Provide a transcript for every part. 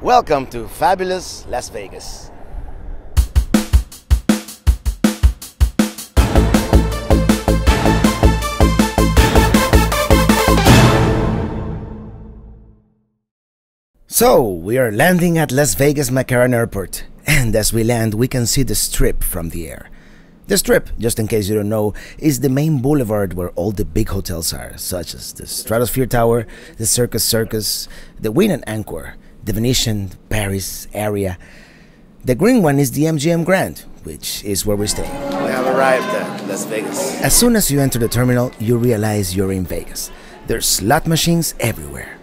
Welcome to fabulous Las Vegas. So, we are landing at Las Vegas McCarran Airport, and as we land we can see the Strip from the air. The Strip, just in case you don't know, is the main boulevard where all the big hotels are, such as the Stratosphere Tower, the Circus, the Wynn and Encore, the Venetian, Paris area. The green one is the MGM Grand, which is where we're staying. We have arrived at Las Vegas. As soon as you enter the terminal, you realize you're in Vegas. There's slot machines everywhere.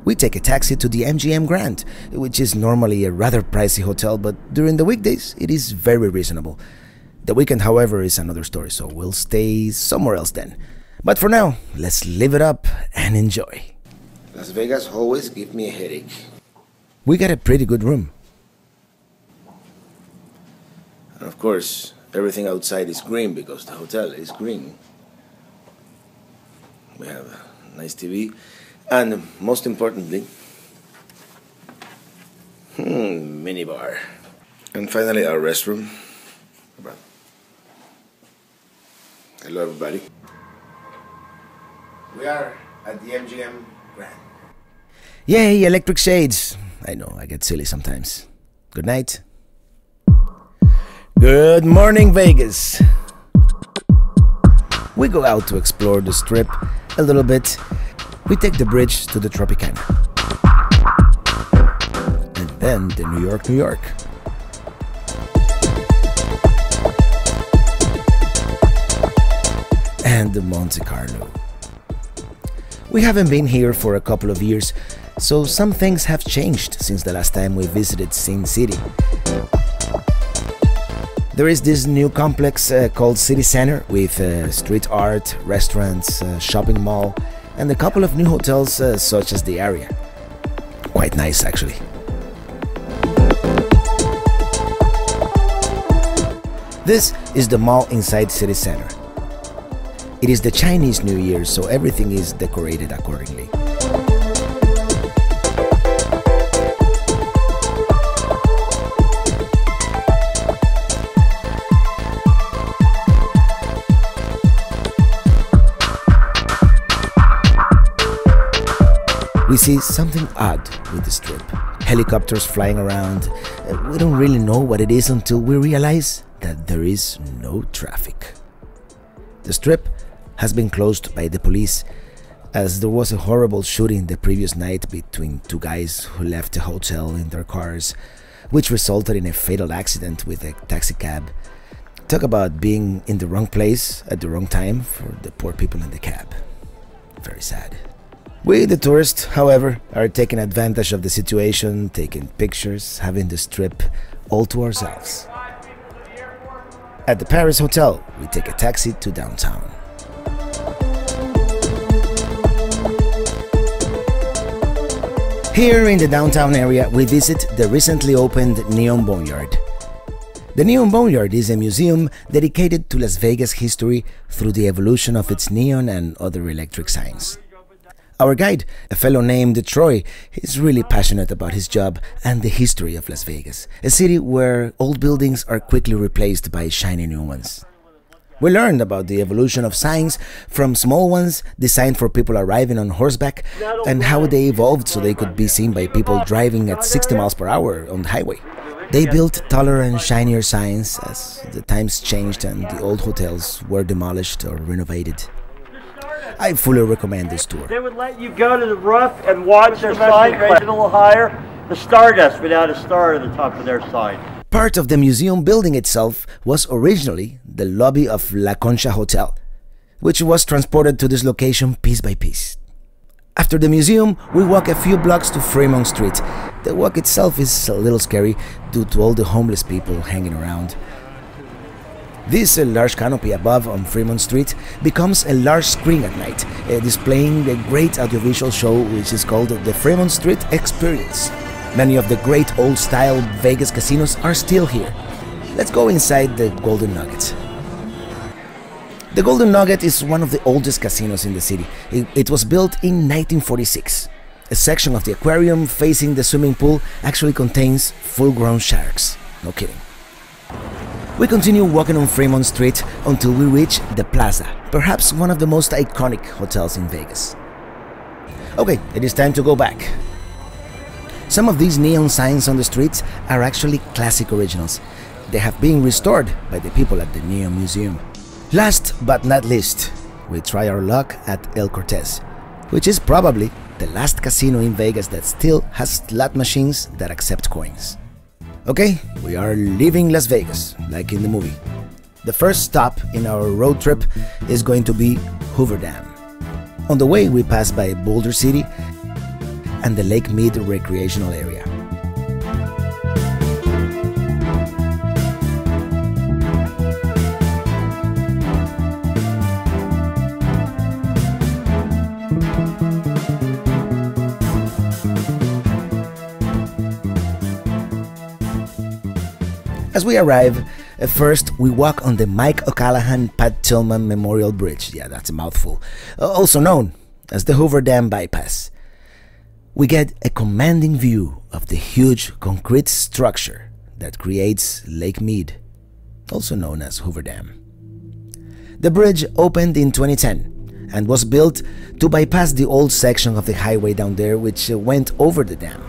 We take a taxi to the MGM Grand, which is normally a rather pricey hotel, but during the weekdays it is very reasonable. The weekend, however, is another story, so we'll stay somewhere else then. But for now, let's live it up and enjoy. Las Vegas always gives me a headache. We got a pretty good room. And of course, everything outside is green because the hotel is green. We have a nice TV. And most importantly, minibar. And finally, our restroom. Hello, everybody. We are at the MGM Grand. Yay, electric shades. I know, I get silly sometimes. Good night. Good morning, Vegas. We go out to explore the Strip a little bit. We take the bridge to the Tropicana. And then the New York. And the Monte Carlo. We haven't been here for a couple of years, so some things have changed since the last time we visited Sin City. There is this new complex called City Center with street art, restaurants, shopping mall, and a couple of new hotels such as the area. Quite nice, actually. This is the mall inside City Center. It is the Chinese New Year, so everything is decorated accordingly. We see something odd with the Strip. Helicopters flying around. We don't really know what it is until we realize that there is no traffic. The Strip has been closed by the police as there was a horrible shooting the previous night between two guys who left the hotel in their cars, which resulted in a fatal accident with a taxi cab. Talk about being in the wrong place at the wrong time for the poor people in the cab. Very sad. We, the tourists, however, are taking advantage of the situation, taking pictures, having the Strip all to ourselves. At the Paris Hotel, we take a taxi to downtown. Here in the downtown area, we visit the recently opened Neon Boneyard. The Neon Boneyard is a museum dedicated to Las Vegas history through the evolution of its neon and other electric signs. Our guide, a fellow named Troy, is really passionate about his job and the history of Las Vegas, a city where old buildings are quickly replaced by shiny new ones. We learned about the evolution of signs from small ones designed for people arriving on horseback and how they evolved so they could be seen by people driving at 60 miles per hour on the highway. They built taller and shinier signs as the times changed and the old hotels were demolished or renovated. I fully recommend this tour. They would let you go to the roof and watch their sign raise it a little higher. The Stardust without a star at the top of their sign. Part of the museum building itself was originally the lobby of La Concha Hotel, which was transported to this location piece by piece. After the museum, we walk a few blocks to Fremont Street. The walk itself is a little scary due to all the homeless people hanging around. This large canopy above on Fremont Street becomes a large screen at night, displaying the great audiovisual show which is called the Fremont Street Experience. Many of the great old-style Vegas casinos are still here. Let's go inside the Golden Nugget. The Golden Nugget is one of the oldest casinos in the city. It was built in 1946. A section of the aquarium facing the swimming pool actually contains full-grown sharks. No kidding. We continue walking on Fremont Street until we reach the Plaza, perhaps one of the most iconic hotels in Vegas. Okay, it is time to go back. Some of these neon signs on the streets are actually classic originals. They have been restored by the people at the Neon Museum. Last but not least, we try our luck at El Cortez, which is probably the last casino in Vegas that still has slot machines that accept coins. Okay, we are leaving Las Vegas, like in the movie. The first stop in our road trip is going to be Hoover Dam. On the way, we pass by Boulder City and the Lake Mead recreational area. As we arrive, first we walk on the Mike O'Callaghan-Pat Tillman Memorial Bridge. Yeah, that's a mouthful. Also known as the Hoover Dam Bypass. We get a commanding view of the huge concrete structure that creates Lake Mead, also known as Hoover Dam. The bridge opened in 2010 and was built to bypass the old section of the highway down there which went over the dam.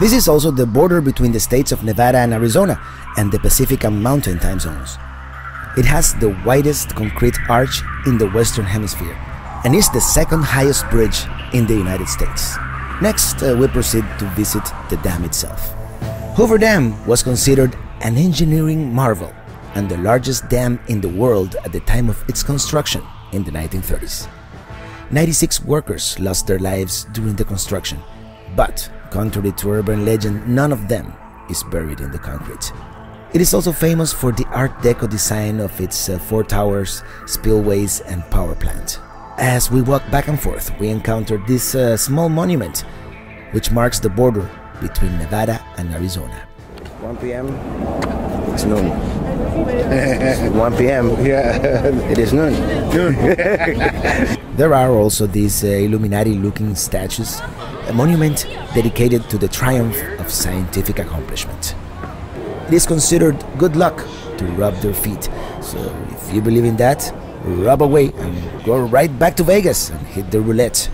This is also the border between the states of Nevada and Arizona and the Pacific and Mountain time zones. It has the widest concrete arch in the Western Hemisphere and is the second highest bridge in the United States. Next, we proceed to visit the dam itself. Hoover Dam was considered an engineering marvel and the largest dam in the world at the time of its construction in the 1930s. 96 workers lost their lives during the construction, but contrary to urban legend, none of them is buried in the concrete. It is also famous for the Art Deco design of its four towers, spillways, and power plant. As we walk back and forth, we encounter this small monument, which marks the border between Nevada and Arizona. 1 p.m. It's noon. 1 p.m. Yeah, it is noon. There are also these Illuminati-looking statues, a monument dedicated to the triumph of scientific accomplishment. It is considered good luck to rub their feet, so if you believe in that, rub away and go right back to Vegas and hit the roulette.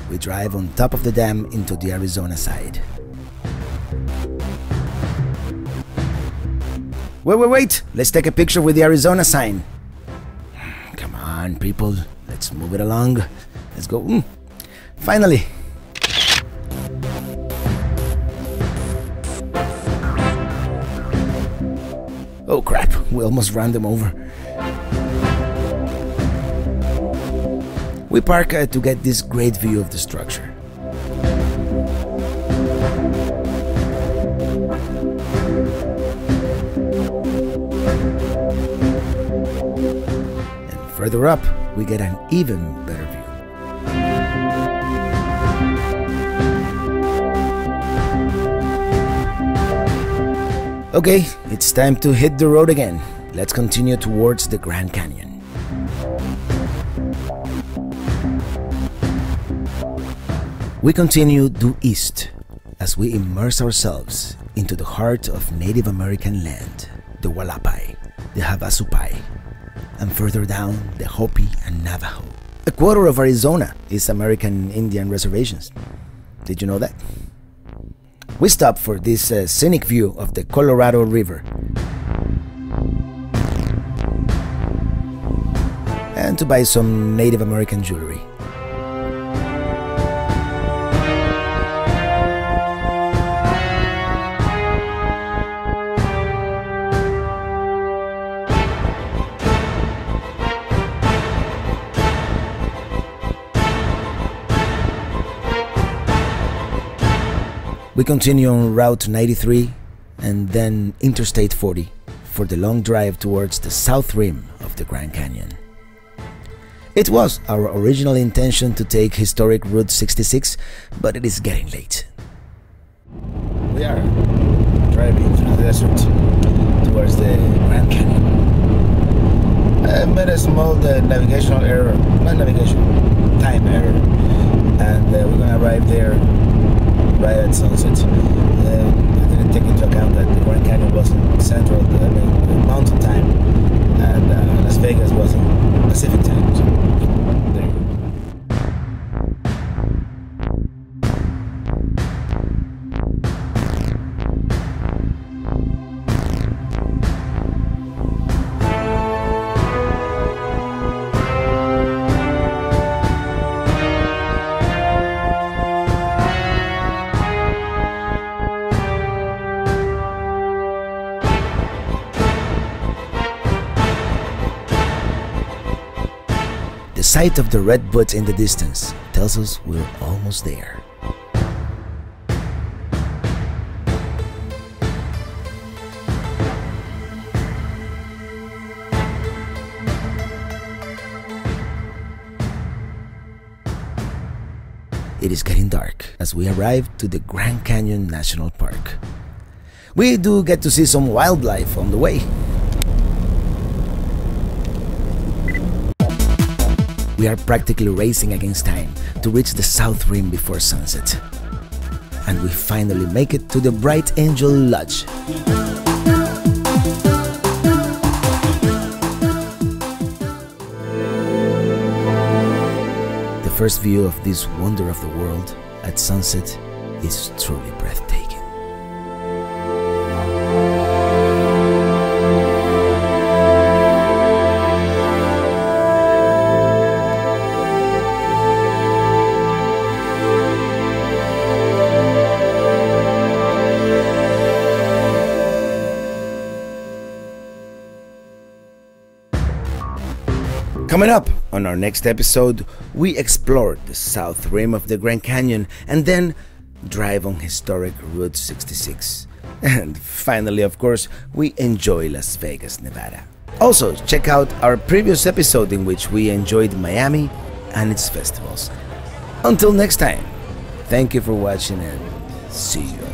We drive on top of the dam into the Arizona side. Wait! Let's take a picture with the Arizona sign. Come on, people, let's move it along. Let's go. Finally! Oh crap, we almost ran them over. We park to get this great view of the structure. And further up, we get an even better view. Okay, it's time to hit the road again. Let's continue towards the Grand Canyon. We continue due east as we immerse ourselves into the heart of Native American land, the Hualapai, the Havasupai, and further down, the Hopi and Navajo. A quarter of Arizona is American Indian reservations. Did you know that? We stop for this scenic view of the Colorado River and to buy some Native American jewelry. We continue on Route 93 and then Interstate 40 for the long drive towards the south rim of the Grand Canyon. It was our original intention to take historic Route 66, but it is getting late. We are driving through the desert towards the Grand Canyon. I made a small navigational error, not navigation, time error, and we're gonna arrive there right at sunset. I didn't take into account that the Grand Canyon was in central, mountain time, and Las Vegas was in Pacific time. So there you go. The sight of the redwoods in the distance tells us we're almost there. It is getting dark as we arrive to the Grand Canyon National Park. We do get to see some wildlife on the way. We are practically racing against time to reach the south rim before sunset. And we finally make it to the Bright Angel Lodge. The first view of this wonder of the world at sunset is truly breathtaking. Coming up on our next episode, we explore the south rim of the Grand Canyon and then drive on historic Route 66. And finally, of course, we enjoy Las Vegas, Nevada. Also, check out our previous episode in which we enjoyed Miami and its festivals. Until next time, thank you for watching and see you.